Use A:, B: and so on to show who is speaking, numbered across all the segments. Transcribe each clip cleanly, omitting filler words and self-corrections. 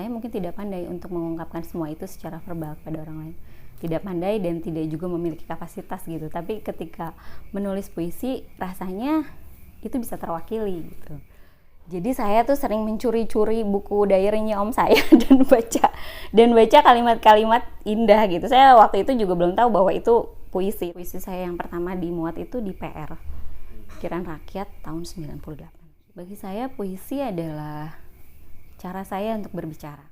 A: saya mungkin tidak pandai untuk mengungkapkan semua itu secara verbal kepada orang lain. Tidak pandai dan tidak juga memiliki kapasitas gitu. Tapi ketika menulis puisi, rasanya itu bisa terwakili gitu. Jadi saya tuh sering mencuri-curi buku diary-nya om saya dan baca kalimat-kalimat indah gitu. Saya waktu itu juga belum tahu bahwa itu puisi. Puisi saya yang pertama dimuat itu di PR, Pikiran Rakyat tahun 98. Bagi saya puisi adalah cara saya untuk berbicara.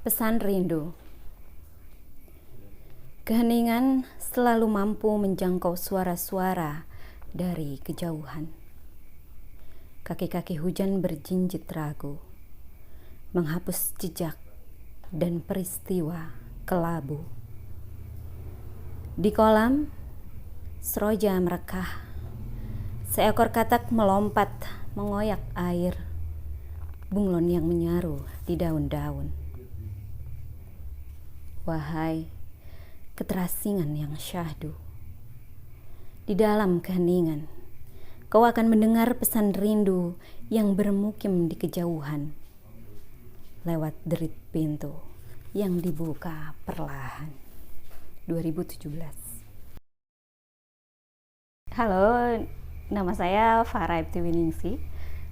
A: Pesan rindu. Keheningan selalu mampu menjangkau suara-suara dari kejauhan. Kaki-kaki hujan berjinjit ragu, menghapus jejak dan peristiwa kelabu. Di kolam, seroja merekah. Seekor katak melompat mengoyak air. Bunglon yang menyaru di daun-daun. Wahai keterasingan yang syahdu, di dalam keheningan kau akan mendengar pesan rindu yang bermukim di kejauhan lewat derit pintu yang dibuka perlahan. 2017. Halo, nama saya Farah Ibtiwiningsih,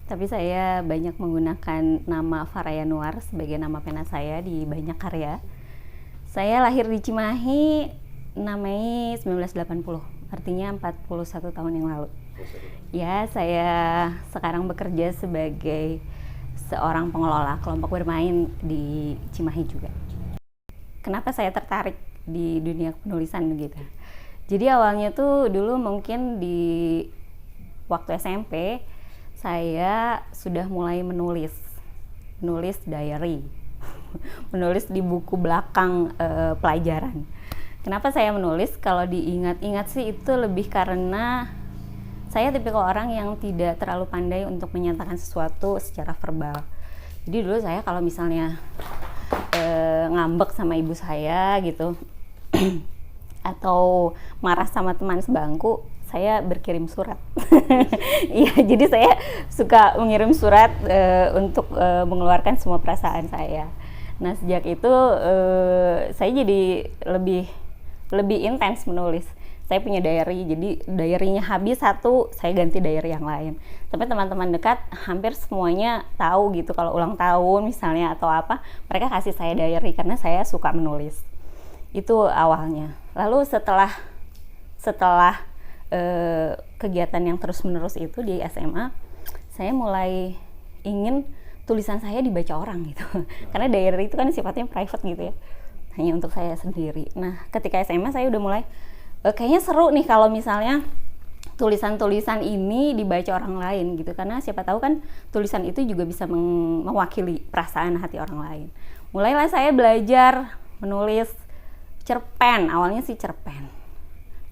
A: tapi saya banyak menggunakan nama Farah Yanuar sebagai nama pena saya di banyak karya. Saya lahir di Cimahi 6 Mei 1980, artinya 41 tahun yang lalu. Ya, saya sekarang bekerja sebagai seorang pengelola kelompok bermain di Cimahi juga. Kenapa saya tertarik di dunia penulisan gitu? Jadi awalnya tuh dulu mungkin di waktu SMP saya sudah mulai menulis diary. Menulis di buku belakang pelajaran. Kenapa saya menulis? Kalau diingat-ingat sih itu lebih karena saya tipikal orang yang tidak terlalu pandai untuk menyatakan sesuatu secara verbal. Jadi dulu saya kalau misalnya ngambek sama ibu saya gitu atau marah sama teman sebangku, saya berkirim surat. Iya, jadi saya suka mengirim surat untuk mengeluarkan semua perasaan saya. Nah, sejak itu saya jadi lebih intens menulis. Saya punya diary, jadi diary-nya habis satu, saya ganti diary yang lain. Tapi teman-teman dekat hampir semuanya tahu gitu kalau ulang tahun misalnya atau apa, mereka kasih saya diary karena saya suka menulis. Itu awalnya. Lalu setelah kegiatan yang terus-menerus itu di SMA, saya mulai ingin tulisan saya dibaca orang gitu. Karena diary itu kan sifatnya private gitu ya, hanya untuk saya sendiri. Nah, ketika SMA saya udah mulai kayaknya seru nih kalau misalnya tulisan-tulisan ini dibaca orang lain gitu, karena siapa tahu kan tulisan itu juga bisa mewakili perasaan hati orang lain. Mulailah saya belajar menulis cerpen. Awalnya sih cerpen,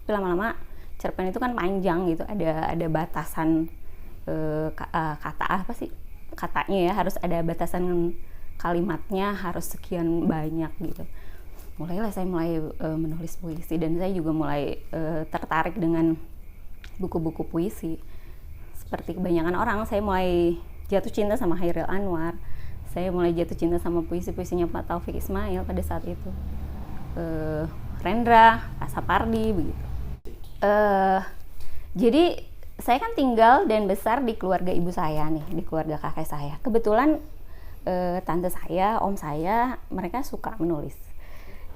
A: tapi lama-lama cerpen itu kan panjang gitu, ada batasan kata apa sih, katanya ya, harus ada batasan kalimatnya, harus sekian banyak gitu. Mulailah saya menulis puisi, dan saya juga mulai tertarik dengan buku-buku puisi. Seperti kebanyakan orang, saya mulai jatuh cinta sama Chairil Anwar. Saya mulai jatuh cinta sama puisi-puisinya Pak Taufik Ismail pada saat itu. Rendra, Pak Sapardi begitu. Jadi saya kan tinggal dan besar di keluarga ibu saya nih, di keluarga kakek saya. Kebetulan tante saya, om saya, mereka suka menulis.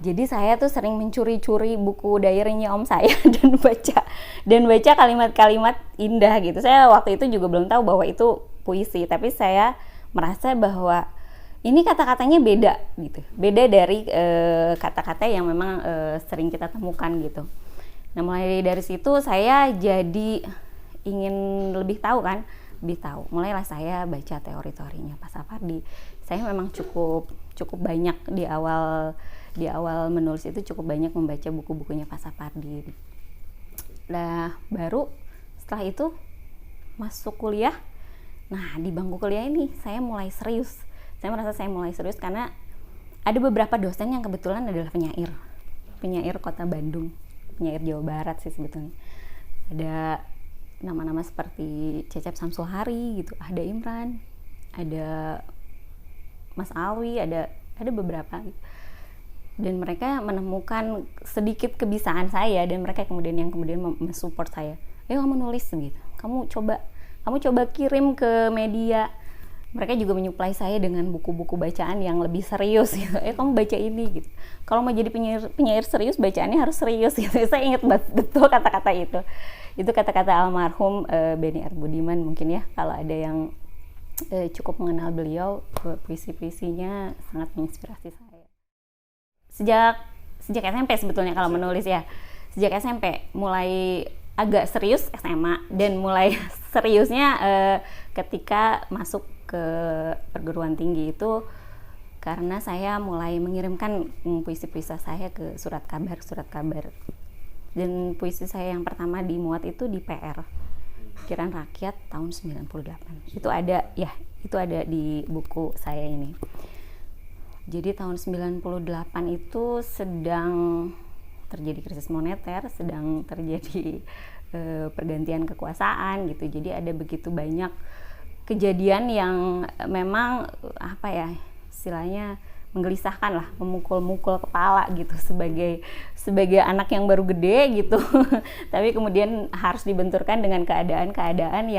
A: Jadi saya tuh sering mencuri-curi buku diary-nya om saya dan baca kalimat-kalimat indah gitu. Saya waktu itu juga belum tahu bahwa itu puisi, tapi saya merasa bahwa ini kata-katanya beda gitu. Beda dari kata-kata yang memang sering kita temukan gitu. Nah, mulai dari situ saya jadi ingin lebih tahu kan, lebih tahu. Mulailah saya baca teori-teorinya Pak Sapardi. Saya memang cukup banyak di awal menulis itu, cukup banyak membaca buku-bukunya Pak Sapardi. Nah, baru setelah itu masuk kuliah. Nah, di bangku kuliah ini saya mulai serius Saya merasa saya mulai serius karena ada beberapa dosen yang kebetulan adalah penyair kota Bandung, penyair Jawa Barat sih sebetulnya. Ada nama-nama seperti Cecep Samsul-Hari gitu, ada Imran, ada Mas Alwi, ada beberapa gitu. Dan mereka menemukan sedikit kebisaan saya, dan mereka kemudian mensupport saya. Ayo kamu nulis gitu, kamu coba kirim ke media. Mereka juga menyuplai saya dengan buku-buku bacaan yang lebih serius gitu. Kamu baca ini gitu. Kalau mau jadi penyair serius, bacaannya harus serius gitu. Saya ingat betul kata-kata itu. Itu kata-kata almarhum Benny R. Budiman mungkin ya. Kalau ada yang cukup mengenal beliau, puisi-puisinya sangat menginspirasi saya. Sejak SMP sebetulnya kalau menulis ya. Sejak SMP mulai agak serius SMA, dan mulai seriusnya ketika masuk ke perguruan tinggi itu karena saya mulai mengirimkan puisi-puisi saya ke surat kabar. Dan puisi saya yang pertama dimuat itu di PR, Pikiran Rakyat tahun 98. Itu ada di buku saya ini. Jadi tahun 98 itu sedang terjadi krisis moneter, sedang terjadi pergantian kekuasaan gitu. Jadi ada begitu banyak kejadian yang memang istilahnya menggelisahkan lah, memukul-mukul kepala gitu sebagai anak yang baru gede gitu. Tapi kemudian harus dibenturkan dengan keadaan-keadaan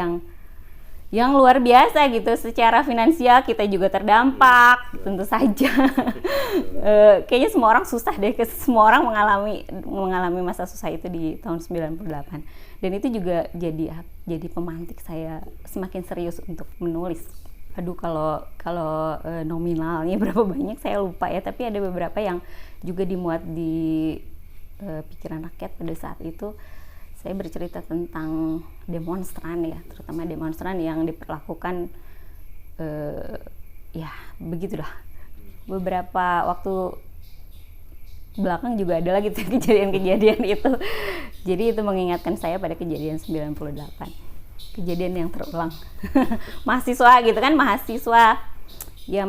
A: yang luar biasa gitu. Secara finansial kita juga terdampak, tentu saja. Kayaknya semua orang susah deh, semua orang mengalami masa susah itu di tahun 98. Dan itu juga jadi pemantik saya semakin serius untuk menulis. Aduh, kalau nominalnya berapa banyak saya lupa ya, tapi ada beberapa yang juga dimuat di Pikiran Rakyat pada saat itu. Saya bercerita tentang demonstran ya, terutama demonstran yang diperlakukan begitulah. Beberapa waktu belakang juga ada lagi kejadian-kejadian itu. Jadi itu mengingatkan saya pada kejadian 98. Kejadian yang terulang. Mahasiswa gitu kan, mahasiswa ya,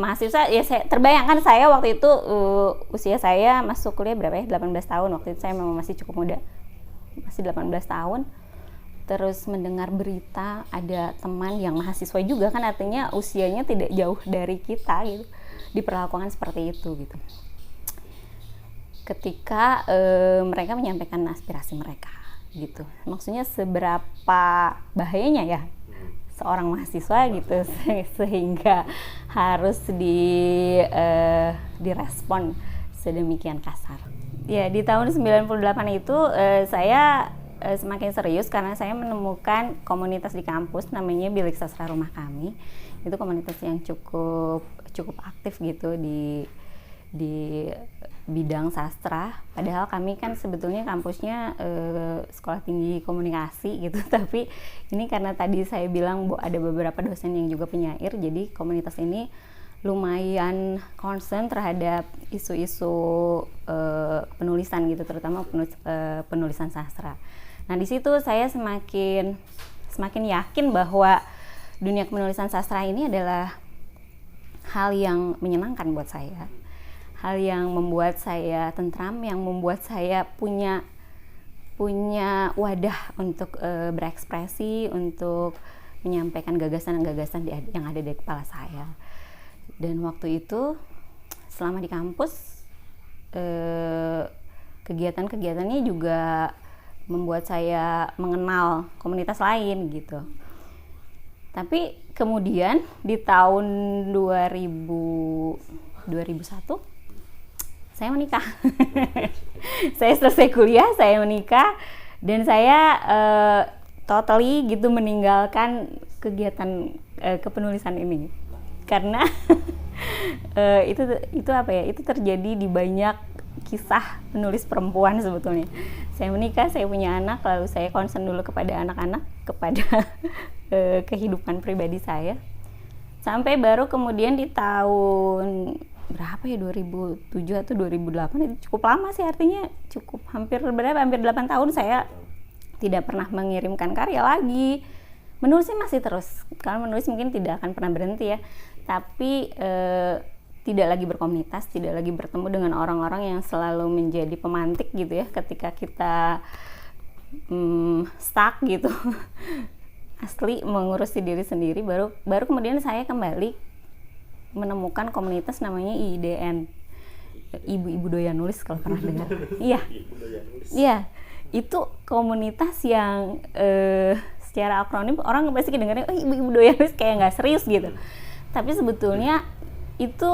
A: saya terbayangkan saya waktu itu usia saya masuk kuliah berapa ya? 18 tahun. Waktu itu saya memang masih cukup muda. Masih 18 tahun. Terus mendengar berita ada teman yang mahasiswa juga kan, artinya usianya tidak jauh dari kita gitu, diperlakukan seperti itu gitu. Ketika mereka menyampaikan aspirasi mereka gitu. Maksudnya seberapa bahayanya ya seorang mahasiswa gitu sehingga harus direspon sedemikian kasar. Ya, di tahun 98 itu saya semakin serius karena saya menemukan komunitas di kampus namanya Bilik Sastra Rumah Kami. Itu komunitas yang cukup aktif gitu di bidang sastra, padahal kami kan sebetulnya kampusnya sekolah tinggi komunikasi gitu. Tapi ini karena tadi saya bilang ada beberapa dosen yang juga penyair, jadi komunitas ini lumayan concern terhadap isu-isu penulisan gitu, terutama penulisan sastra. Nah, di situ saya semakin yakin bahwa dunia penulisan sastra ini adalah hal yang menyenangkan buat saya. Hal yang membuat saya tentram, yang membuat saya punya wadah untuk berekspresi, untuk menyampaikan gagasan-gagasan yang ada di kepala saya. Dan waktu itu selama di kampus kegiatan-kegiatannya juga membuat saya mengenal komunitas lain gitu. Tapi kemudian di tahun 2001 saya menikah. Saya selesai kuliah, saya menikah, dan saya totally gitu meninggalkan kegiatan kepenulisan ini. Karena itu terjadi di banyak kisah penulis perempuan sebetulnya. Saya menikah, saya punya anak, lalu saya concern dulu kepada anak-anak, kepada kehidupan pribadi saya. Sampai baru kemudian di tahun berapa ya, 2007 atau 2008, itu cukup lama sih, artinya cukup hampir 8 tahun saya tidak pernah mengirimkan karya lagi. Menulisnya masih terus, kalau menulis mungkin tidak akan pernah berhenti ya, tapi tidak lagi berkomunitas, tidak lagi bertemu dengan orang-orang yang selalu menjadi pemantik gitu ya ketika kita stuck gitu. Asli mengurusi diri sendiri, baru kemudian saya kembali menemukan komunitas namanya IDN, Ibu-Ibu Doyan Nulis, kalau pernah dengar. Iya, itu komunitas yang secara akronim orang pasti dengarnya Ibu-Ibu Doyan Nulis kayak nggak serius gitu, tapi sebetulnya itu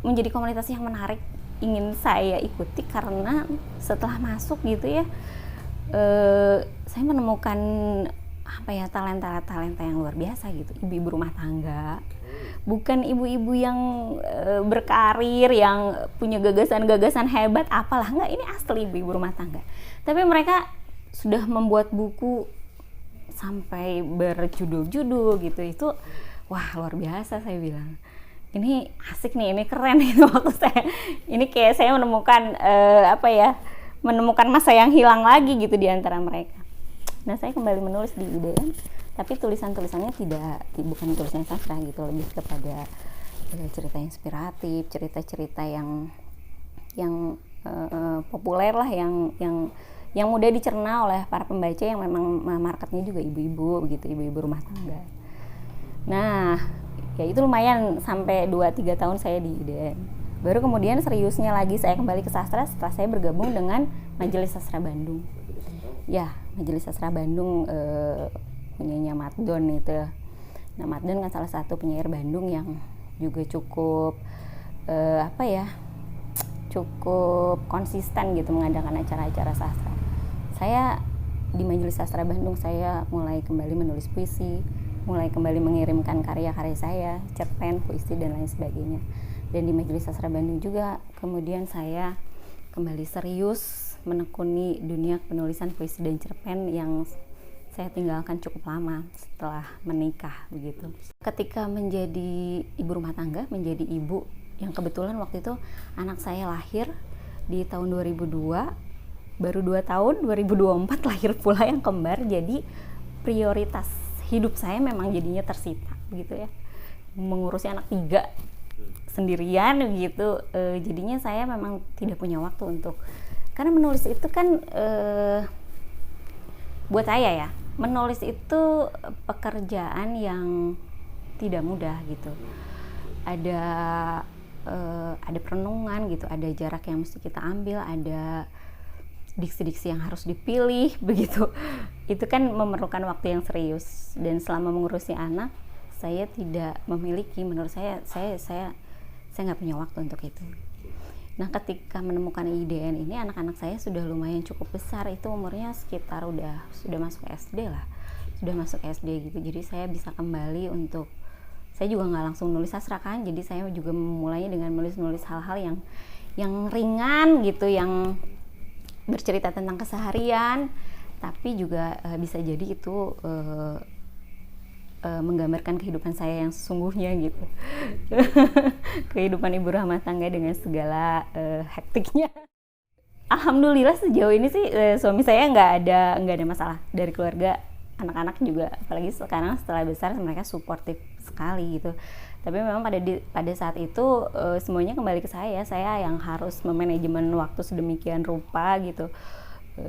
A: menjadi komunitas yang menarik, ingin saya ikuti karena setelah masuk gitu ya, saya menemukan talenta yang luar biasa gitu. Ibu-ibu rumah tangga, bukan ibu-ibu yang berkarir, yang punya gagasan-gagasan hebat apalah, enggak, ini asli ibu-ibu rumah tangga. Tapi mereka sudah membuat buku sampai berjudul-judul gitu. Itu wah, luar biasa, saya bilang. Ini asik nih, ini keren itu waktu saya. Ini kayak saya menemukan menemukan masa yang hilang lagi gitu di antara mereka. Nah, saya kembali menulis di IDN, tapi tulisan-tulisannya bukan tulisan sastra gitu, lebih kepada cerita inspiratif, cerita-cerita yang populer lah, yang mudah dicerna oleh para pembaca yang memang marketnya juga ibu-ibu begitu, ibu-ibu rumah tangga. Nah, ya itu lumayan sampai 2-3 tahun saya di IDN. Baru kemudian seriusnya lagi saya kembali ke sastra setelah saya bergabung dengan Majelis Sastra Bandung. Ya, Majelis Sastra Bandung punyanya Matdon itu. Nah, Matdon kan salah satu penyair Bandung yang juga cukup cukup konsisten gitu mengadakan acara-acara sastra. Saya di Majelis Sastra Bandung saya mulai kembali menulis puisi, mulai kembali mengirimkan karya-karya saya, cerpen, puisi dan lain sebagainya. Dan di Majelis Sastra Bandung juga kemudian saya kembali serius menekuni dunia penulisan puisi dan cerpen yang saya tinggalkan cukup lama setelah menikah begitu. Ketika menjadi ibu rumah tangga, menjadi ibu yang kebetulan waktu itu anak saya lahir di tahun 2002, baru 2 tahun 2024 lahir pula yang kembar, jadi prioritas hidup saya memang jadinya tersita begitu ya, mengurusi anak 3 sendirian gitu. Jadinya saya memang tidak punya waktu untuk, karena menulis itu kan buat saya ya, menulis itu pekerjaan yang tidak mudah gitu. Ada perenungan gitu, ada jarak yang mesti kita ambil, ada diksi-diksi yang harus dipilih begitu. Itu kan memerlukan waktu yang serius, dan selama mengurusi anak saya tidak memiliki, menurut saya nggak punya waktu untuk itu. Nah, ketika menemukan IDN ini, anak-anak saya sudah lumayan cukup besar, itu umurnya sekitar sudah masuk SD lah, sudah masuk SD gitu. Jadi saya bisa kembali untuk, saya juga nggak langsung nulis sastra kan, jadi saya juga memulainya dengan nulis hal-hal yang ringan gitu, yang bercerita tentang keseharian, tapi juga bisa jadi itu menggambarkan kehidupan saya yang sesungguhnya gitu. Kehidupan ibu rumah tangga dengan segala hektiknya. Alhamdulillah sejauh ini sih suami saya nggak ada masalah. Dari keluarga, anak-anak juga, apalagi sekarang setelah besar mereka suportif sekali gitu. Tapi memang pada saat itu semuanya kembali ke saya yang harus memanajemen waktu sedemikian rupa gitu,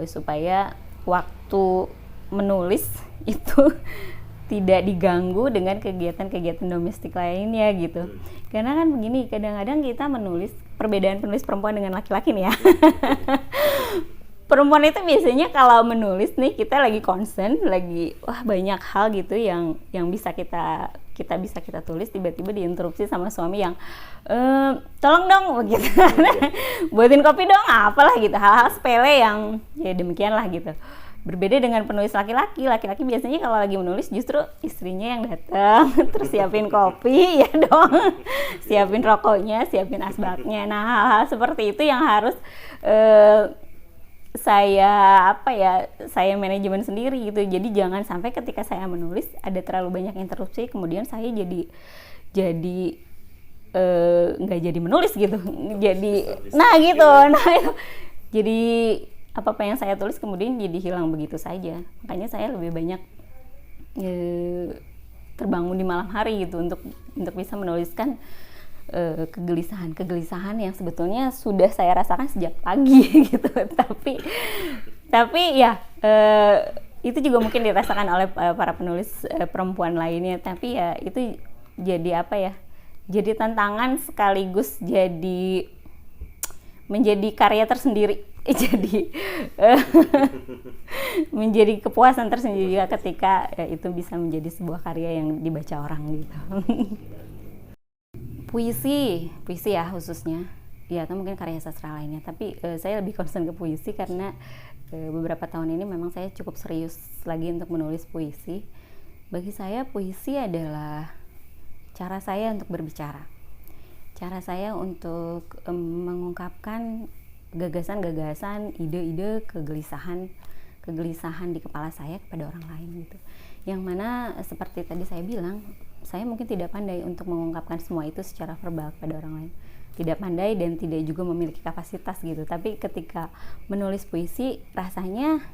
A: supaya waktu menulis itu tidak diganggu dengan kegiatan-kegiatan domestik lainnya gitu. Karena kan begini, kadang-kadang kita menulis, perbedaan penulis perempuan dengan laki-laki nih ya. Perempuan itu biasanya kalau menulis nih, kita lagi concern, lagi banyak hal gitu yang bisa kita bisa kita tulis, tiba-tiba diinterupsi sama suami yang tolong dong begitu. Buatin kopi dong, apalah gitu, hal-hal sepele yang ya demikian lah gitu. Berbeda dengan penulis laki-laki biasanya kalau lagi menulis justru istrinya yang datang, terus siapin kopi ya dong, siapin rokoknya, siapin asbaknya. Nah, hal-hal seperti itu yang harus saya manajemen sendiri gitu. Jadi jangan sampai ketika saya menulis ada terlalu banyak interupsi, kemudian saya jadi nggak jadi menulis gitu. Jadi apa yang saya tulis kemudian jadi hilang begitu saja. Makanya saya lebih banyak terbangun di malam hari gitu untuk bisa menuliskan kegelisahan yang sebetulnya sudah saya rasakan sejak pagi gitu. Tapi ya itu juga mungkin dirasakan oleh para penulis perempuan lainnya. Tapi ya itu jadi apa ya? Jadi tantangan sekaligus jadi menjadi karya tersendiri. Jadi menjadi kepuasan tersendiri juga ketika itu bisa menjadi sebuah karya yang dibaca orang gitu. Puisi ya khususnya, ya atau mungkin karya sastra lainnya. Tapi saya lebih concern ke puisi karena beberapa tahun ini memang saya cukup serius lagi untuk menulis puisi. Bagi saya puisi adalah cara saya untuk berbicara, cara saya untuk mengungkapkan gagasan-gagasan, ide-ide, kegelisahan di kepala saya kepada orang lain gitu. Yang mana seperti tadi saya bilang, saya mungkin tidak pandai untuk mengungkapkan semua itu secara verbal kepada orang lain. Tidak pandai dan tidak juga memiliki kapasitas gitu. Tapi ketika menulis puisi, rasanya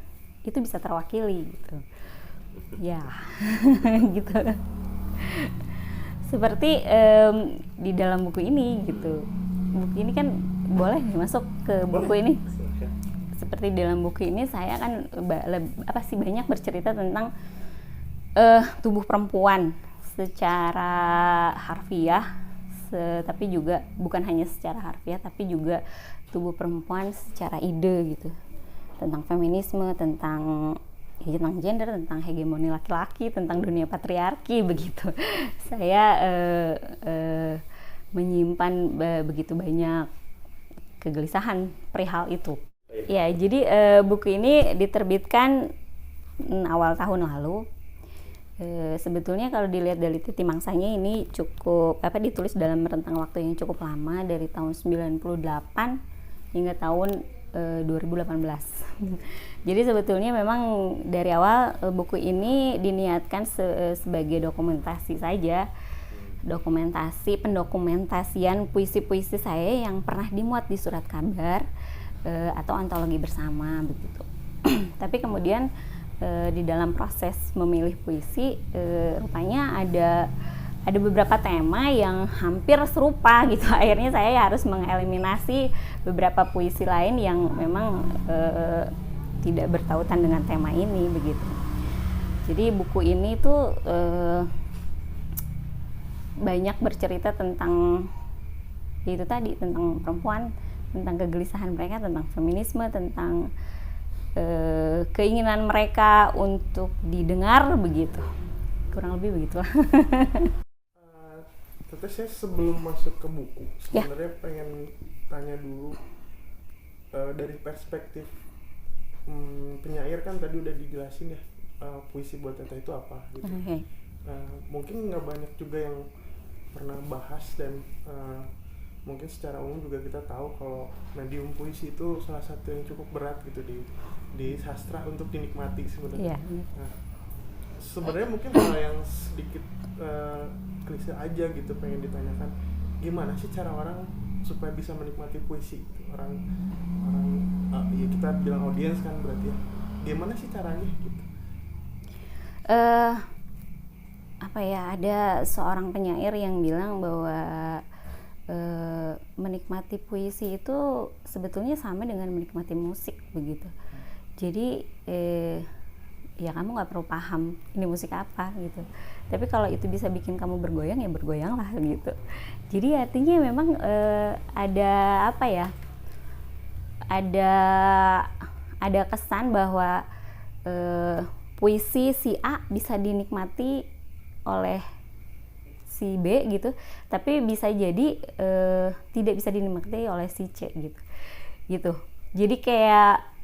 A: itu bisa terwakili gitu. Ya, gitu. Seperti di dalam buku ini gitu. Buku ini kan boleh masuk ke buku ini. Seperti dalam buku ini saya kan banyak bercerita tentang tubuh perempuan secara harfiah, tapi juga bukan hanya secara harfiah, tapi juga tubuh perempuan secara ide gitu, tentang feminisme, tentang gender, tentang hegemoni laki-laki, tentang dunia patriarki begitu. Saya menyimpan begitu banyak kegelisahan perihal itu. Ya, jadi buku ini diterbitkan awal tahun lalu. Sebetulnya kalau dilihat dari titik mangsanya ini cukup ditulis dalam rentang waktu yang cukup lama, dari tahun 98 hingga tahun 2018. Jadi sebetulnya memang dari awal buku ini diniatkan sebagai dokumentasi saja, pendokumentasian puisi-puisi saya yang pernah dimuat di surat kabar atau antologi bersama begitu. Tapi kemudian di dalam proses memilih puisi rupanya ada beberapa tema yang hampir serupa gitu. Akhirnya saya harus mengeliminasi beberapa puisi lain yang memang tidak bertautan dengan tema ini begitu. Jadi buku ini tuh banyak bercerita tentang itu tadi, tentang perempuan, tentang kegelisahan mereka, tentang feminisme, tentang keinginan mereka untuk didengar begitu. Kurang lebih begitulah.
B: Tapi saya sebelum masuk ke buku sebenarnya pengen tanya dulu dari perspektif penyair, kan tadi udah dijelasin ya puisi buat Teta itu apa gitu.
A: Okay.
B: Mungkin nggak banyak juga yang pernah bahas, dan mungkin secara umum juga kita tahu kalau medium puisi itu salah satu yang cukup berat gitu di sastra untuk dinikmati sebenarnya. Nah, sebenarnya mungkin hal yang sedikit klise aja gitu pengen ditanyakan, gimana sih cara orang supaya bisa menikmati puisi gitu? Orang ya kita bilang audiens kan berarti ya, gimana sih caranya gitu?
A: Ada seorang penyair yang bilang bahwa menikmati puisi itu sebetulnya sama dengan menikmati musik begitu. Jadi ya kamu nggak perlu paham ini musik apa gitu, tapi kalau itu bisa bikin kamu bergoyang ya bergoyanglah gitu. Jadi artinya memang ada kesan bahwa puisi si A bisa dinikmati oleh si B gitu, tapi bisa jadi tidak bisa dinikmati oleh si C gitu. Jadi kayak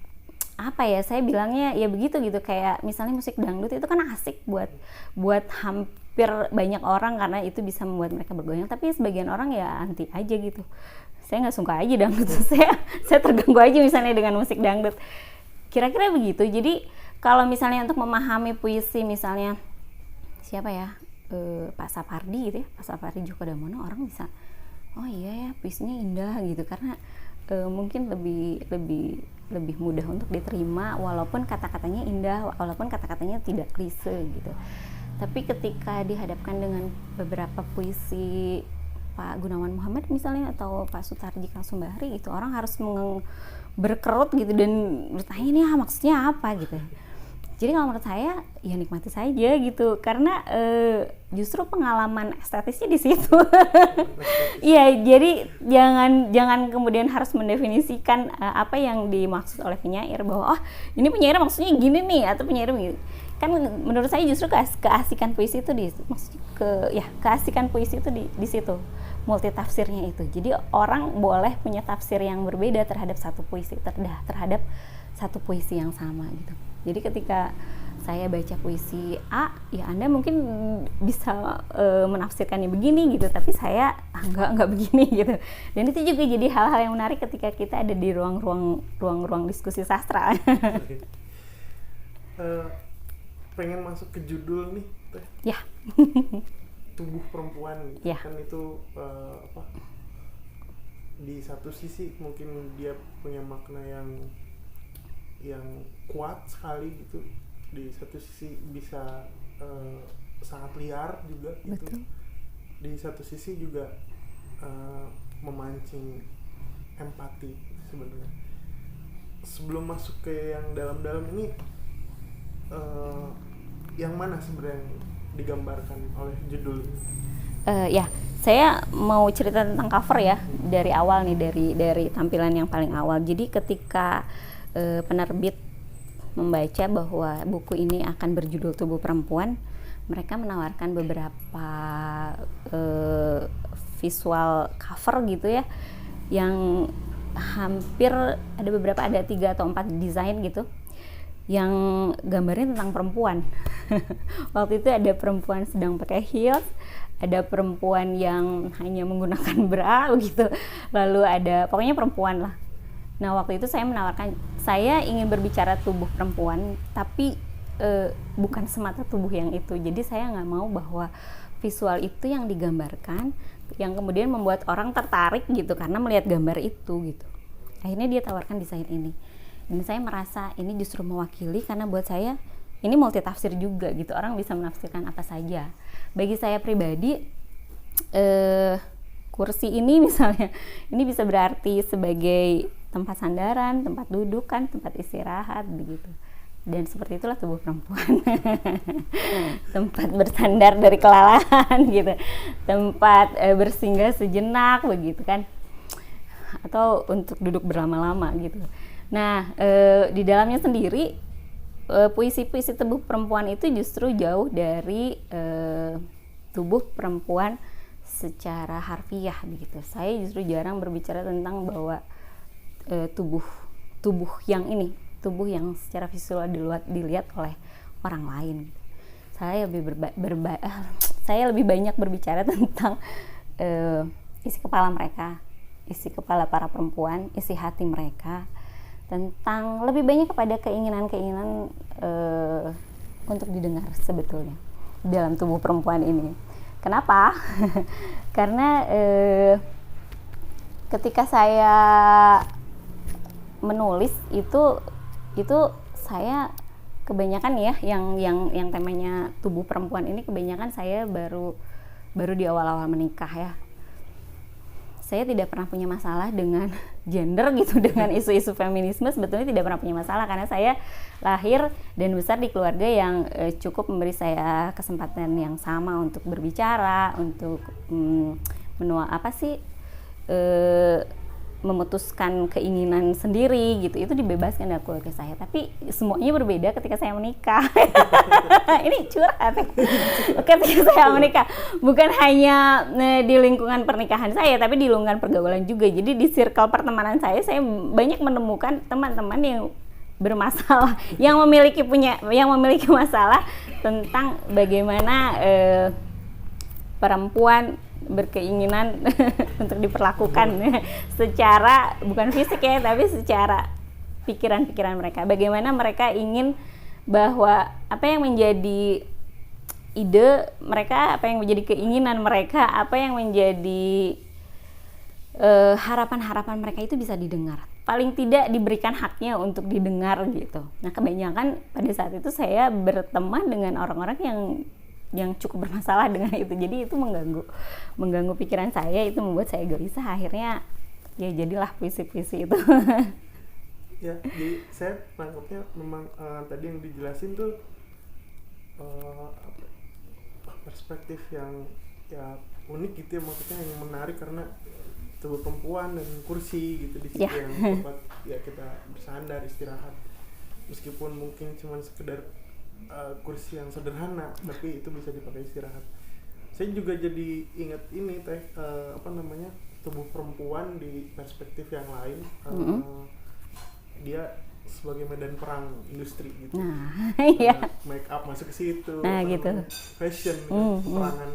A: saya bilangnya ya begitu gitu, kayak misalnya musik dangdut itu kan asik buat hampir banyak orang karena itu bisa membuat mereka bergoyang, tapi sebagian orang ya anti aja gitu. Saya nggak suka aja dangdut. saya terganggu aja misalnya dengan musik dangdut, kira-kira begitu. Jadi kalau misalnya untuk memahami puisi, misalnya siapa ya, Pak Sapardi gitu ya, Pak Sapardi Djoko Damono, orang bisa oh iya ya puisinya indah gitu, karena mungkin lebih mudah untuk diterima walaupun kata-katanya indah, walaupun kata-katanya tidak klise gitu. Tapi ketika dihadapkan dengan beberapa puisi Pak Gunawan Muhammad misalnya atau Pak Sutarji Kasubari gitu, orang harus berkerut gitu dan bertanya ini maksudnya apa gitu. Jadi kalau menurut saya ya nikmati saja gitu, karena justru pengalaman estetisnya di situ. Iya, jadi jangan kemudian harus mendefinisikan apa yang dimaksud oleh penyair bahwa ini penyair maksudnya gini nih atau penyair gitu. Kan menurut saya justru keasikan puisi itu keasikan puisi itu di situ, multi tafsirnya itu. Jadi orang boleh punya tafsir yang berbeda terhadap satu puisi, terhadap satu puisi yang sama gitu. Jadi ketika saya baca puisi A, ya Anda mungkin bisa menafsirkannya begini gitu, tapi saya enggak begini gitu. Dan itu juga jadi hal-hal yang menarik ketika kita ada di ruang diskusi sastra.
B: Pengen masuk ke judul nih, Teh.
A: Ya.
B: Tubuh perempuan,
A: ya.
B: Kan itu di satu sisi mungkin dia punya makna yang kuat sekali gitu, di satu sisi bisa sangat liar juga gitu.
A: Betul.
B: Di satu sisi juga memancing empati sebenarnya. Sebelum masuk ke yang dalam-dalam ini, yang mana sebenarnya yang digambarkan oleh judul ini?
A: Ya, saya mau cerita tentang cover ya, dari awal nih, dari tampilan yang paling awal. Jadi ketika penerbit membaca bahwa buku ini akan berjudul Tubuh Perempuan, mereka menawarkan beberapa visual cover gitu ya, yang hampir ada 3 atau 4 desain gitu yang gambarnya tentang perempuan. Waktu itu ada perempuan sedang pakai heels, ada perempuan yang hanya menggunakan bra gitu, lalu ada pokoknya perempuan lah. Nah waktu itu saya ingin berbicara tubuh perempuan, tapi bukan semata tubuh yang itu. Jadi saya nggak mau bahwa visual itu yang digambarkan yang kemudian membuat orang tertarik gitu karena melihat gambar itu gitu. Akhirnya dia tawarkan desain ini. Dan saya merasa ini justru mewakili, karena buat saya ini multi tafsir juga gitu, orang bisa menafsirkan apa saja. Bagi saya pribadi, kursi ini misalnya, ini bisa berarti sebagai tempat sandaran, tempat dudukan, tempat istirahat begitu. Dan seperti itulah tubuh perempuan. Tempat bersandar dari kelelahan gitu, tempat bersinggah sejenak begitu kan, atau untuk duduk berlama-lama gitu. Nah, di dalamnya sendiri puisi-puisi tubuh perempuan itu justru jauh dari tubuh perempuan secara harfiah begitu. Saya justru jarang berbicara tentang bahwa tubuh yang ini, tubuh yang secara visual dilihat oleh orang lain. Saya lebih banyak berbicara tentang isi kepala mereka, isi kepala para perempuan, isi hati mereka, tentang lebih banyak kepada keinginan untuk didengar sebetulnya dalam tubuh perempuan ini. Kenapa? Karena ketika saya menulis itu saya kebanyakan ya yang temanya tubuh perempuan ini, kebanyakan saya baru di awal-awal menikah ya. Saya tidak pernah punya masalah dengan gender gitu, dengan isu-isu feminisme sebetulnya tidak pernah punya masalah, karena saya lahir dan besar di keluarga yang cukup memberi saya kesempatan yang sama untuk berbicara, untuk memutuskan keinginan sendiri gitu. Itu dibebaskan dari keluarga saya, tapi semuanya berbeda ketika saya menikah. Ini curhat. Ketika saya menikah, bukan hanya di lingkungan pernikahan saya, tapi di lingkungan pergaulan juga. Jadi di circle pertemanan saya banyak menemukan teman-teman yang bermasalah, yang memiliki masalah tentang bagaimana perempuan berkeinginan untuk diperlakukan secara bukan fisik ya, tapi secara pikiran-pikiran mereka. Bagaimana mereka ingin bahwa apa yang menjadi ide mereka, apa yang menjadi keinginan mereka, apa yang menjadi harapan-harapan mereka itu bisa didengar. Paling tidak diberikan haknya untuk didengar gitu. Nah, kebanyakan pada saat itu saya berteman dengan orang-orang yang yang cukup bermasalah dengan itu. Jadi itu mengganggu pikiran saya, itu membuat saya gelisah. Akhirnya ya jadilah puisi-puisi itu.
B: Ya, jadi saya tangkapnya memang tadi yang dijelasin tuh perspektif yang ya unik gitu ya, maksudnya yang menarik karena tubuh perempuan dan kursi gitu di situ yang tempat ya kita bersandar istirahat, meskipun mungkin cuma sekedar kursi yang sederhana tapi itu bisa dipakai istirahat. Saya juga jadi ingat ini tubuh perempuan di perspektif yang lain. Dia sebagai medan perang industri gitu. Make up masuk ke situ.
A: Gitu.
B: Fashion, perangan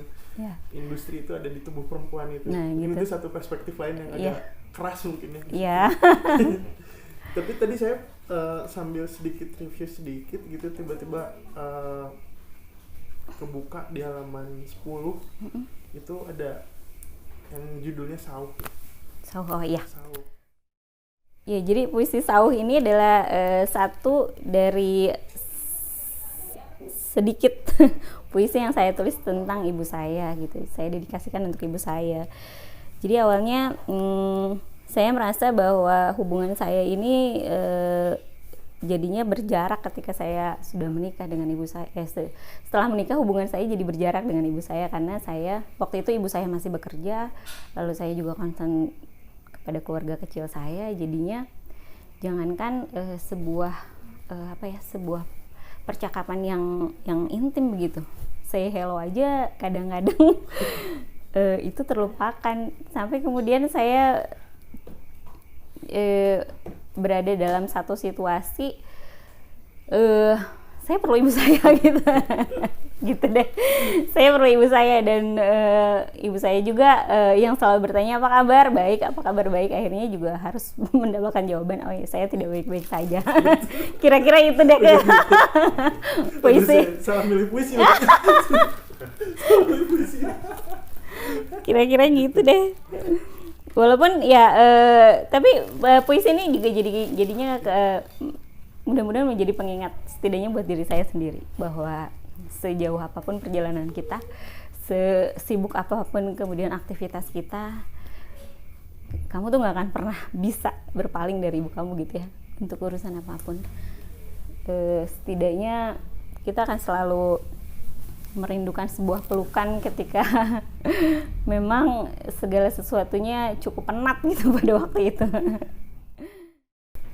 B: industri itu ada di tubuh perempuan itu. Ini
A: Gitu.
B: itu satu perspektif lain yang agak keras mungkin ya.
A: Iya.
B: Tapi tadi saya sambil sedikit review sedikit gitu, tiba-tiba kebuka di halaman 10 itu ada yang judulnya Sauh.
A: Sauh, iya.
B: Sauh.
A: Ya, jadi puisi Sauh ini adalah satu dari sedikit puisi yang saya tulis tentang ibu saya gitu. Saya dedikasikan untuk ibu saya. Jadi awalnya saya merasa bahwa hubungan saya ini jadinya berjarak ketika saya sudah menikah dengan ibu saya. Setelah menikah hubungan saya jadi berjarak dengan ibu saya karena saya waktu itu ibu saya masih bekerja, lalu saya juga concern kepada keluarga kecil saya. Jadinya jangankan sebuah percakapan yang intim begitu, say hello aja kadang-kadang itu terlupakan, sampai kemudian saya berada dalam satu situasi saya perlu ibu saya gitu. Gitu deh, saya perlu ibu saya dan ibu saya juga yang selalu bertanya apa kabar baik, akhirnya juga harus mendapatkan jawaban, oh ya, saya tidak baik-baik saja. Kira-kira itu deh puisi.
B: Salah milih puisi.
A: Kira-kira gitu deh. Walaupun ya tapi puisi ini juga jadinya mudah-mudahan menjadi pengingat setidaknya buat diri saya sendiri bahwa sejauh apapun perjalanan kita, sesibuk apapun kemudian aktivitas kita, kamu tuh gak akan pernah bisa berpaling dari ibu kamu gitu ya, untuk urusan apapun. Setidaknya kita akan selalu merindukan sebuah pelukan ketika memang segala sesuatunya cukup penat gitu pada waktu itu.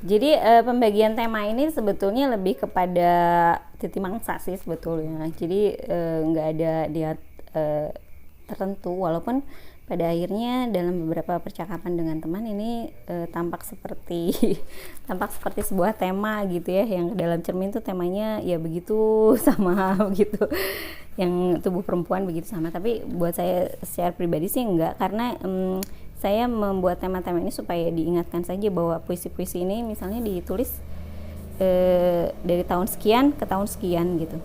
A: Jadi pembagian tema ini sebetulnya lebih kepada titi mangsa sih sebetulnya. Jadi nggak ada niat tertentu, walaupun pada akhirnya dalam beberapa percakapan dengan teman ini tampak seperti sebuah tema gitu ya, yang dalam cermin tuh temanya ya begitu sama begitu, yang tubuh perempuan begitu sama. Tapi buat saya secara pribadi sih enggak, karena saya membuat tema-tema ini supaya diingatkan saja bahwa puisi-puisi ini misalnya ditulis dari tahun sekian ke tahun sekian gitu.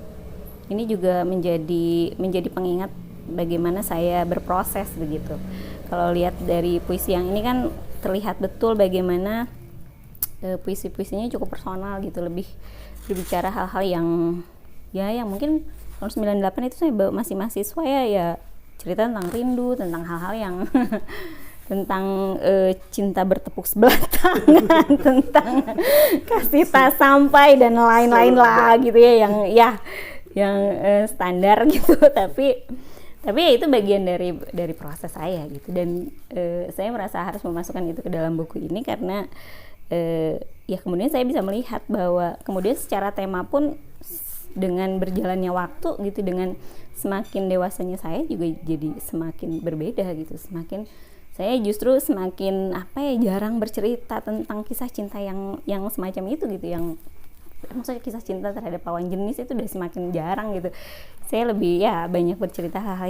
A: Ini juga menjadi pengingat bagaimana saya berproses begitu. Kalau lihat dari puisi yang ini kan terlihat betul bagaimana puisi-puisinya cukup personal gitu, lebih berbicara hal-hal yang mungkin tahun 98 itu saya masih mahasiswa ya cerita tentang rindu, tentang hal-hal yang tentang cinta bertepuk sebelah tangan, tentang kasih tak sampai dan lain-lain lah gitu ya, yang standar gitu. Tapi ya itu bagian dari proses saya gitu, dan saya merasa harus memasukkan itu ke dalam buku ini karena ya kemudian saya bisa melihat bahwa kemudian secara tema pun dengan berjalannya waktu gitu, dengan semakin dewasanya saya juga jadi semakin berbeda gitu, saya justru semakin jarang bercerita tentang kisah cinta yang semacam itu gitu, yang maksudnya kisah cinta terhadap lawan jenis itu udah semakin jarang gitu. Saya lebih banyak bercerita hal-hal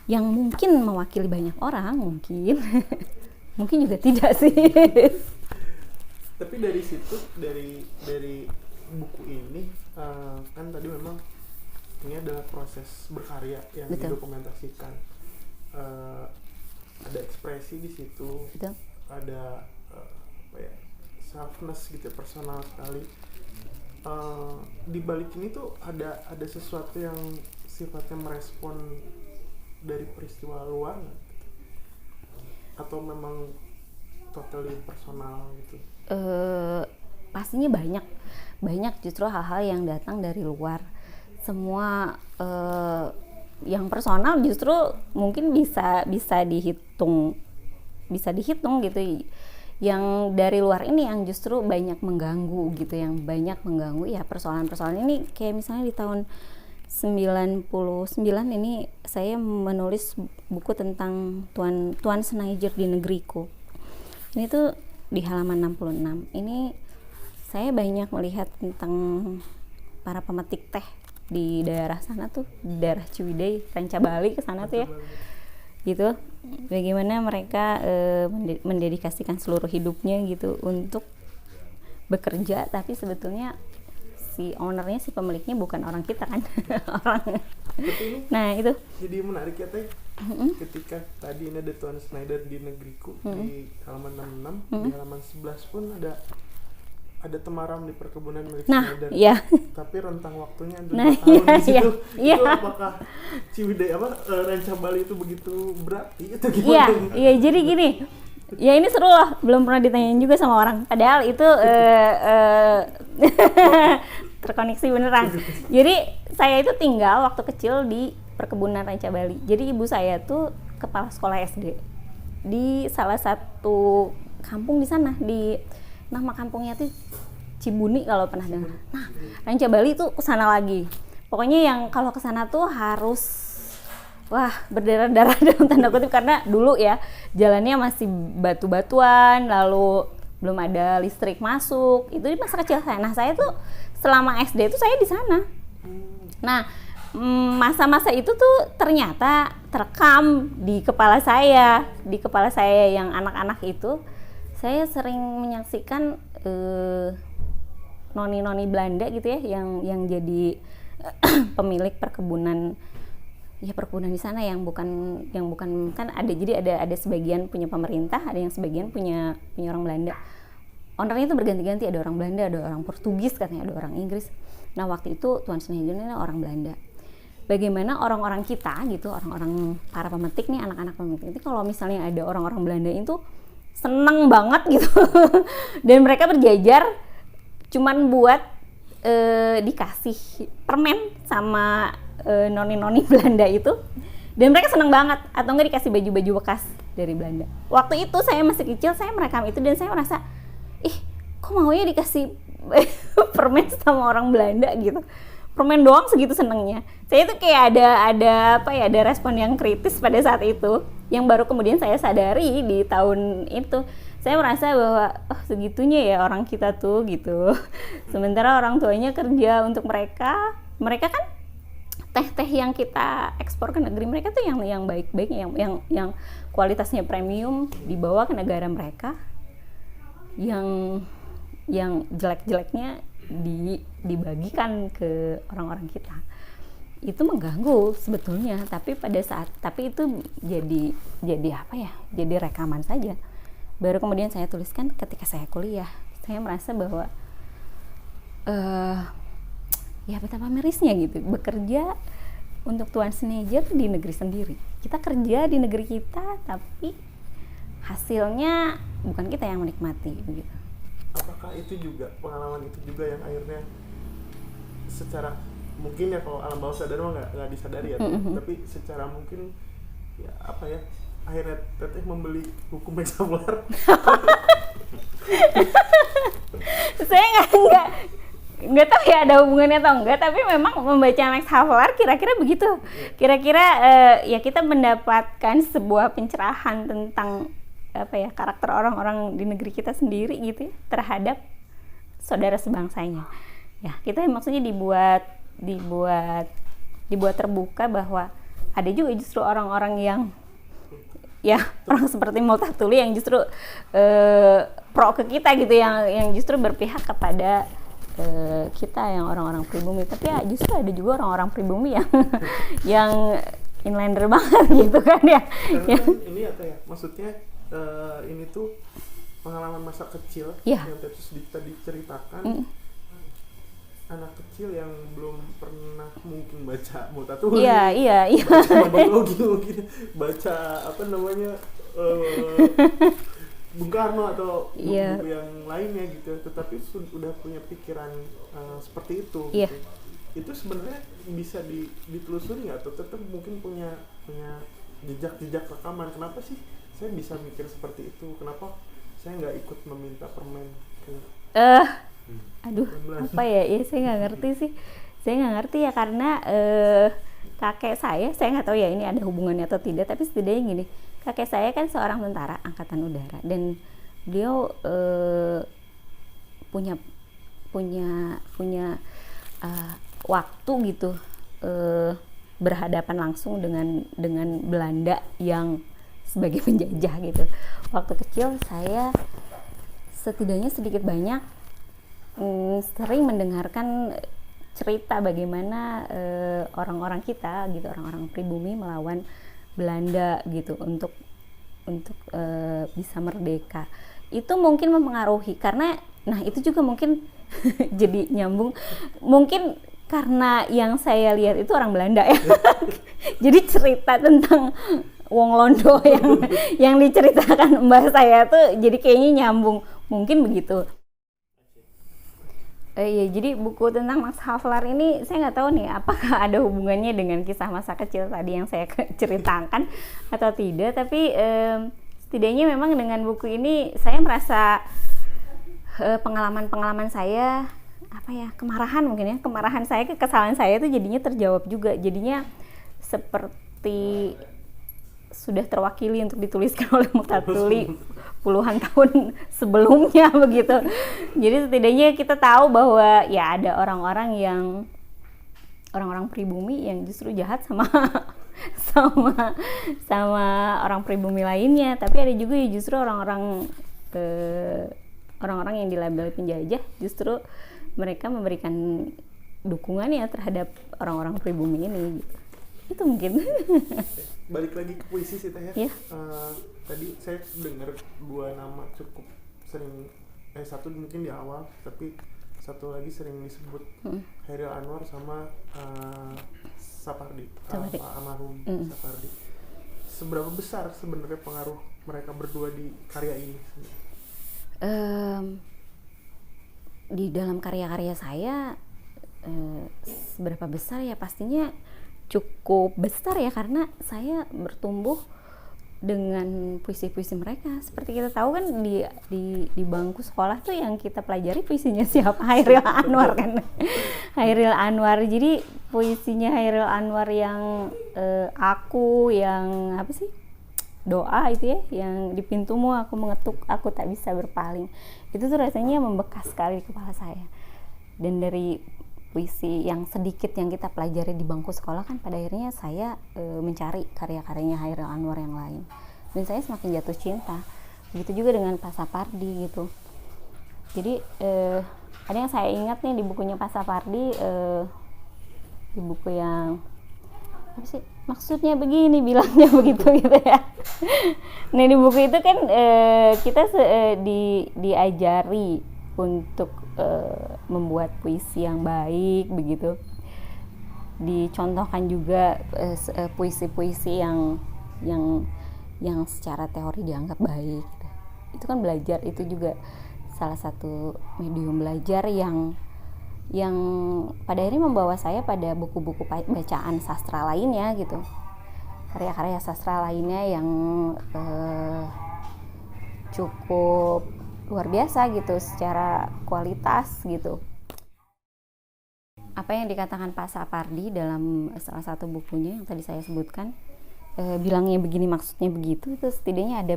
A: yang mungkin mewakili banyak orang, mungkin juga tidak sih.
B: Tapi dari situ, dari buku ini kan tadi memang ini adalah proses berkarya yang didokumentasikan. Ada ekspresi di situ. Betul. Ada selfness gitu, personal sekali. di balik ini tuh ada sesuatu yang sifatnya merespon dari peristiwa luar nggak? Atau memang totally personal gitu?
A: Pastinya banyak justru hal-hal yang datang dari luar. Semua yang personal justru mungkin bisa dihitung gitu. Yang dari luar ini yang justru banyak mengganggu gitu, ya persoalan-persoalan ini. Kayak misalnya di tahun 99 ini saya menulis buku tentang Tuan Senajer di Negeriku. Ini tuh di halaman 66. Ini saya banyak melihat tentang para pemetik teh di daerah sana tuh, di daerah Ciwidey, Ranca Bali ke sana tuh ya. Gitu. Bagaimana mereka mendedikasikan seluruh hidupnya gitu untuk bekerja, tapi sebetulnya si ownernya, si pemiliknya bukan orang kita kan. Orang. Nah itu
B: jadi menarik ya Teh. Ketika tadi ini ada Tuan Snyder di Negeriku di halaman 66, di halaman 11 pun ada temaram di perkebunan milik Snyder.
A: Iya.
B: Tapi rentang waktunya 2 tahun di situ. Itu apakah Ciwidey Ranca Bali itu begitu berarti atau gimana?
A: Iya, jadi gini. Ya ini seru loh, belum pernah ditanyain juga sama orang. Padahal itu terkoneksi beneran. Jadi saya itu tinggal waktu kecil di perkebunan Ranca Bali. Jadi ibu saya tuh kepala sekolah SD di salah satu kampung di sana. Nama kampungnya tuh Cibuni kalau pernah dengar. Nah, Ranca Bali tuh kesana lagi. Pokoknya yang kalau kesana tuh harus berdarah-darah dalam tanda kutip, karena dulu ya jalannya masih batu-batuan, lalu belum ada listrik masuk. Itu di masa kecil saya. Nah, saya tuh selama SD itu saya di sana. Nah, masa-masa itu tuh ternyata terekam di kepala saya yang anak-anak itu. Saya sering menyaksikan noni-noni Belanda gitu ya, yang jadi pemilik perkebunan di sana, yang bukan kan ada sebagian punya pemerintah, ada yang sebagian punya orang Belanda. Ownernya itu berganti-ganti, ada orang Belanda, ada orang Portugis, katanya ada orang Inggris. Nah, waktu itu Tuan Sneijder ini orang Belanda. Bagaimana orang-orang kita gitu, orang-orang para pemetik nih, anak-anak pemetik itu, kalau misalnya ada orang-orang Belanda itu seneng banget gitu. Dan mereka berjajar cuman buat dikasih permen sama noni-noni Belanda itu, dan mereka seneng banget, atau enggak dikasih baju-baju bekas dari Belanda. Waktu itu saya masih kecil, saya merekam itu dan saya merasa, kok maunya dikasih permen sama orang Belanda gitu. Permen doang segitu senengnya. Saya itu kayak ada respon yang kritis pada saat itu, yang baru kemudian saya sadari di tahun itu. Saya merasa bahwa segitunya ya orang kita tuh gitu. Sementara orang tuanya kerja untuk mereka kan teh-teh yang kita ekspor ke negeri mereka tuh yang baik-baik, yang kualitasnya premium dibawa ke negara mereka, yang jelek-jeleknya dibagikan ke orang-orang kita. Itu mengganggu sebetulnya, tapi itu jadi apa ya? Jadi rekaman saja. Baru kemudian saya tuliskan ketika saya kuliah. Saya merasa bahwa ya betapa mirisnya gitu, bekerja untuk Tuan Sneijder di negeri sendiri. Kita kerja di negeri kita, tapi hasilnya bukan kita yang menikmati begitu.
B: Apakah itu juga pengalaman itu juga yang akhirnya secara mungkin ya, kalau alam bawah sadar mah nggak disadari ya, tapi secara mungkin ya apa ya, akhirnya Teteh membeli buku Hexaflar.
A: Saya nggak tahu ya ada hubungannya atau enggak, tapi memang membaca Hexaflar kira-kira begitu. Kira-kira ya kita mendapatkan sebuah pencerahan tentang apa ya, karakter orang-orang di negeri kita sendiri gitu ya, terhadap saudara sebangsanya. Ya, kita maksudnya dibuat terbuka bahwa ada juga justru orang-orang yang ya orang seperti Multatuli yang justru pro ke kita gitu, yang justru berpihak kepada kita yang orang-orang pribumi. Tapi ya justru ada juga orang-orang pribumi yang inlander banget gitu kan ya.
B: Karena kan ini apa ya, maksudnya ini tuh pengalaman masa kecil yang tadi ceritakan. anak kecil yang belum pernah mungkin baca Multatuli,
A: Iya.
B: baca Mabalogi, mungkin baca apa namanya Bung Karno atau
A: Iya.
B: buku-buku yang lainnya gitu, tetapi sudah punya pikiran seperti itu.
A: Iya.
B: Gitu. Itu sebenarnya bisa ditelusuri nggak, atau tetap mungkin punya jejak rekaman? Kenapa sih saya bisa mikir seperti itu? Kenapa saya nggak ikut meminta permen ke
A: Aduh,
B: Belanda?
A: apa ya? Ya saya nggak ngerti sih. Saya nggak ngerti ya karena kakek saya nggak tahu ya ini ada hubungannya atau tidak. Tapi setidaknya gini, kakek saya kan seorang tentara angkatan udara dan beliau punya waktu gitu berhadapan langsung dengan Belanda yang sebagai penjajah gitu. Waktu kecil saya setidaknya sedikit banyak sering mendengarkan cerita bagaimana orang-orang kita gitu, orang-orang pribumi melawan Belanda gitu untuk bisa merdeka. Itu mungkin mempengaruhi karena itu juga mungkin jadi nyambung, mungkin karena yang saya lihat itu orang Belanda ya. Jadi cerita tentang Wong Londo yang diceritakan mbah saya tuh jadi kayaknya nyambung, mungkin begitu. Iya, jadi buku tentang Max Havelaar ini saya nggak tahu nih apakah ada hubungannya dengan kisah masa kecil tadi yang saya ceritakan atau tidak, tapi setidaknya memang dengan buku ini saya merasa pengalaman saya kemarahan saya, kekesalan saya itu jadinya terjawab juga, jadinya seperti sudah terwakili untuk dituliskan oleh Multatuli puluhan tahun sebelumnya begitu. Jadi setidaknya kita tahu bahwa ya ada orang-orang pribumi yang justru jahat sama orang pribumi lainnya, tapi ada juga ya justru orang-orang yang dilabeli penjajah, justru mereka memberikan dukungan ya terhadap orang-orang pribumi ini gitu. Itu mungkin.
B: Balik lagi ke puisi sih Teh ya.
A: Yeah.
B: Tadi saya dengar dua nama cukup sering, satu mungkin di awal, tapi satu lagi sering disebut Hairil Anwar sama Sapardi, almarhum Sapardi. Seberapa besar sebenarnya pengaruh mereka berdua di karya ini?
A: Di dalam karya-karya saya seberapa besar ya, pastinya cukup besar ya, karena saya bertumbuh dengan puisi-puisi mereka. Seperti kita tahu kan di bangku sekolah tuh yang kita pelajari puisinya siapa? Hairil Anwar kan. Hairil Anwar. Jadi puisinya Hairil Anwar yang aku yang apa sih? Doa itu ya, yang di pintumu aku mengetuk, aku tak bisa berpaling. Itu tuh rasanya membekas sekali di kepala saya. Dan dari puisi yang sedikit yang kita pelajari di bangku sekolah kan pada akhirnya saya mencari karya-karyanya Hairil Anwar yang lain, dan saya semakin jatuh cinta. Begitu juga dengan Pak Sapardi gitu. Jadi ada yang saya ingat nih di bukunya Pak Sapardi, di buku yang apa sih, maksudnya begini, bilangnya begitu gitu ya. Nah di buku itu kan kita diajari untuk membuat puisi yang baik begitu. Dicontohkan juga puisi-puisi yang secara teori dianggap baik. Itu kan belajar, itu juga salah satu medium belajar yang pada akhirnya membawa saya pada buku-buku bacaan sastra lainnya gitu. Karya-karya sastra lainnya yang cukup luar biasa gitu secara kualitas gitu. Apa yang dikatakan Pak Sapardi dalam salah satu bukunya yang tadi saya sebutkan, bilangnya begini maksudnya begitu, itu setidaknya ada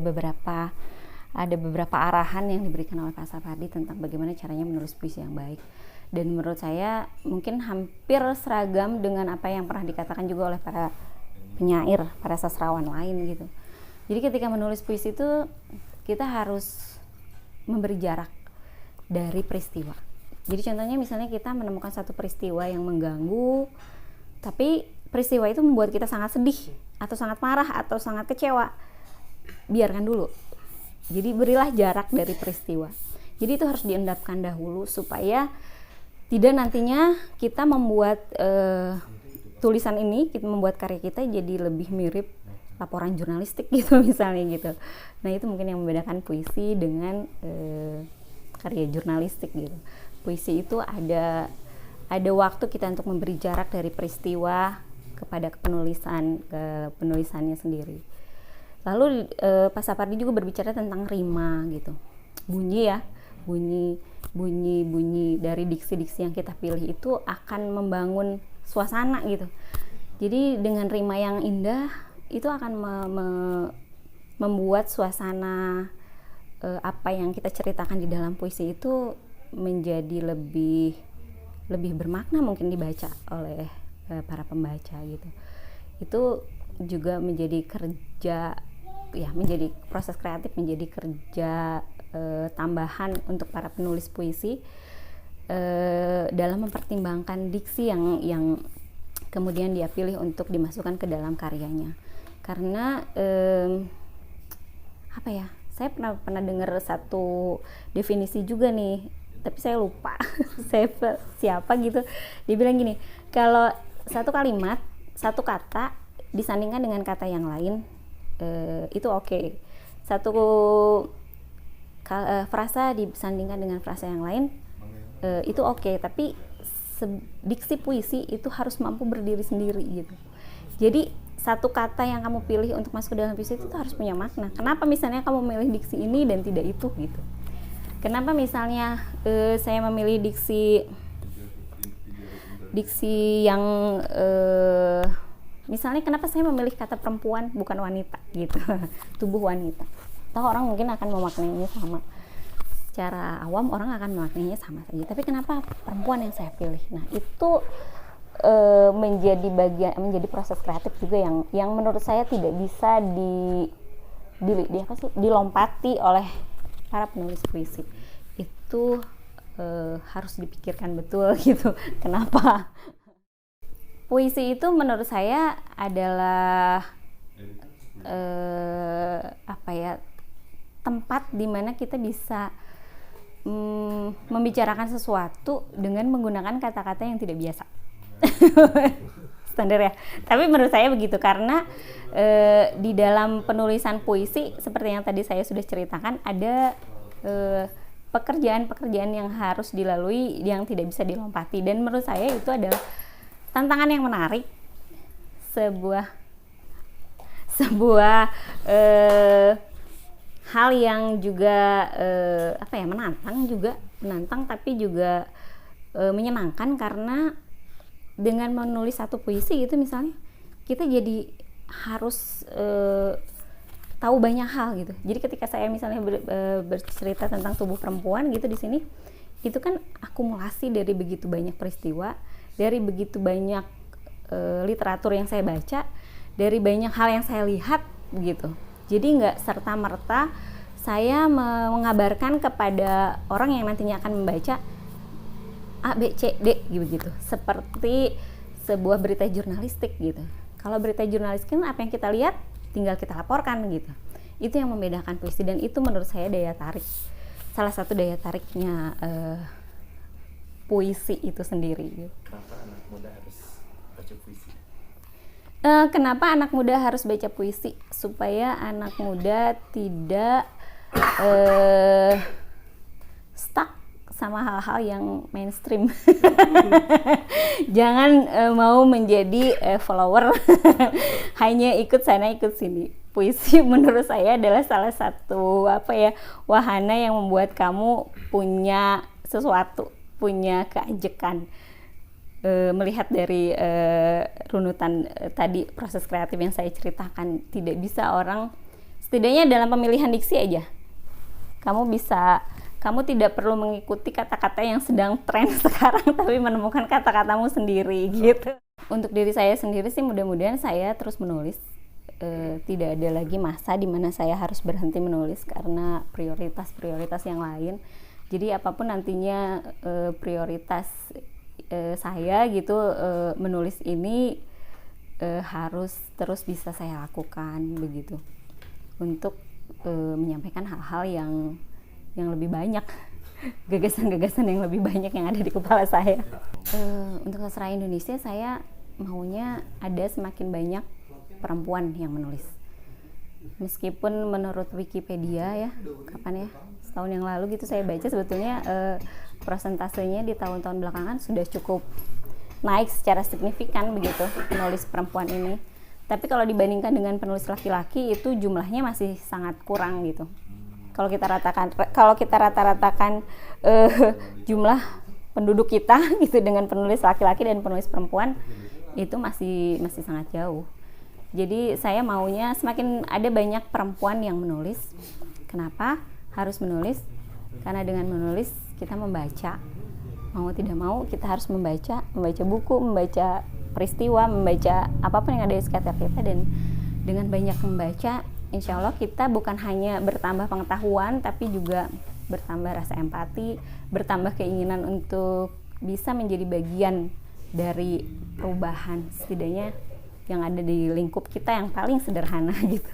A: beberapa arahan yang diberikan oleh Pak Sapardi tentang bagaimana caranya menulis puisi yang baik. Dan menurut saya mungkin hampir seragam dengan apa yang pernah dikatakan juga oleh para penyair, para sastrawan lain gitu. Jadi ketika menulis puisi itu kita harus memberi jarak dari peristiwa. Jadi contohnya misalnya kita menemukan satu peristiwa yang mengganggu, tapi peristiwa itu membuat kita sangat sedih atau sangat marah atau sangat kecewa. Biarkan dulu. Jadi berilah jarak dari peristiwa. Jadi itu harus diendapkan dahulu supaya tidak nantinya kita membuat tulisan ini, kita membuat karya kita jadi lebih mirip laporan jurnalistik gitu misalnya gitu. Nah itu mungkin yang membedakan puisi dengan karya jurnalistik gitu. Puisi itu ada waktu kita untuk memberi jarak dari peristiwa kepada penulisannya sendiri. Lalu Pak Sapardi juga berbicara tentang rima gitu, bunyi ya, bunyi dari diksi-diksi yang kita pilih itu akan membangun suasana gitu. Jadi dengan rima yang indah itu akan membuat suasana apa yang kita ceritakan di dalam puisi itu menjadi lebih bermakna mungkin dibaca oleh para pembaca gitu. Itu juga menjadi kerja ya, menjadi proses kreatif, menjadi kerja tambahan untuk para penulis puisi dalam mempertimbangkan diksi yang kemudian dia pilih untuk dimasukkan ke dalam karyanya. Karena apa ya, saya pernah dengar satu definisi juga nih, tapi saya lupa siapa gitu. Dia bilang gini, kalau satu kalimat, satu kata disandingkan dengan kata yang lain itu oke. Satu frasa disandingkan dengan frasa yang lain itu oke. Tapi diksi puisi itu harus mampu berdiri sendiri gitu. Jadi satu kata yang kamu pilih untuk masuk ke dalam puisi itu harus punya makna. Kenapa misalnya kamu memilih diksi ini dan tidak itu gitu? Kenapa misalnya saya memilih diksi yang misalnya kenapa saya memilih kata perempuan bukan wanita gitu, tubuh wanita. Tahu orang mungkin akan memaknainya sama. Secara awam orang akan memaknainya sama saja. Tapi kenapa perempuan yang saya pilih? Nah itu menjadi proses kreatif juga yang menurut saya tidak bisa dilompati oleh para penulis puisi. Itu harus dipikirkan betul gitu. Kenapa? Puisi itu menurut saya adalah tempat di mana kita bisa membicarakan sesuatu dengan menggunakan kata-kata yang tidak biasa. Standar ya. Tapi menurut saya begitu, karena di dalam penulisan puisi seperti yang tadi saya sudah ceritakan, ada pekerjaan-pekerjaan yang harus dilalui yang tidak bisa dilompati, dan menurut saya itu adalah tantangan yang menarik, sebuah hal yang juga menantang tapi juga menyenangkan, karena dengan menulis satu puisi gitu misalnya kita jadi harus tahu banyak hal gitu. Jadi ketika saya misalnya bercerita tentang tubuh perempuan gitu di sini, itu kan akumulasi dari begitu banyak peristiwa, dari begitu banyak literatur yang saya baca, dari banyak hal yang saya lihat begitu. Jadi nggak serta-merta saya mengabarkan kepada orang yang nantinya akan membaca A, B, C, D gitu, seperti sebuah berita jurnalistik gitu. Kalau berita jurnalistik kan apa yang kita lihat tinggal kita laporkan gitu. Itu yang membedakan puisi, dan itu menurut saya salah satu daya tariknya puisi itu sendiri gitu.
C: Kenapa anak muda harus baca puisi?
A: Kenapa anak muda harus baca puisi? Supaya anak muda tidak stuck sama hal-hal yang mainstream. Jangan mau menjadi follower hanya ikut sana ikut sini. Puisi menurut saya adalah salah satu wahana yang membuat kamu punya sesuatu, punya keajekan. Melihat dari runutan tadi proses kreatif yang saya ceritakan, tidak bisa orang, setidaknya dalam pemilihan diksi aja, kamu tidak perlu mengikuti kata-kata yang sedang tren sekarang, tapi menemukan kata-katamu sendiri gitu. Untuk diri saya sendiri sih mudah-mudahan saya terus menulis. Tidak ada lagi masa di mana saya harus berhenti menulis karena prioritas yang lain. Jadi apapun nantinya prioritas saya gitu, menulis ini harus terus bisa saya lakukan begitu, untuk menyampaikan hal-hal yang lebih banyak gagasan-gagasan yang lebih banyak yang ada di kepala saya. Untuk sastra Indonesia saya maunya ada semakin banyak perempuan yang menulis. Meskipun menurut Wikipedia ya, kapan ya, setahun yang lalu gitu saya baca sebetulnya prosentasenya di tahun-tahun belakangan sudah cukup naik secara signifikan begitu penulis perempuan ini. Tapi kalau dibandingkan dengan penulis laki-laki itu jumlahnya masih sangat kurang gitu. Kalau kita rata-ratakan jumlah penduduk kita gitu dengan penulis laki-laki dan penulis perempuan itu masih sangat jauh. Jadi saya maunya semakin ada banyak perempuan yang menulis. Kenapa harus menulis? Karena dengan menulis kita membaca. Mau tidak mau kita harus membaca buku, membaca peristiwa, membaca apapun yang ada di sekitar kita, dan dengan banyak membaca, insya Allah kita bukan hanya bertambah pengetahuan, tapi juga bertambah rasa empati, bertambah keinginan untuk bisa menjadi bagian dari perubahan, setidaknya yang ada di lingkup kita yang paling sederhana gitu.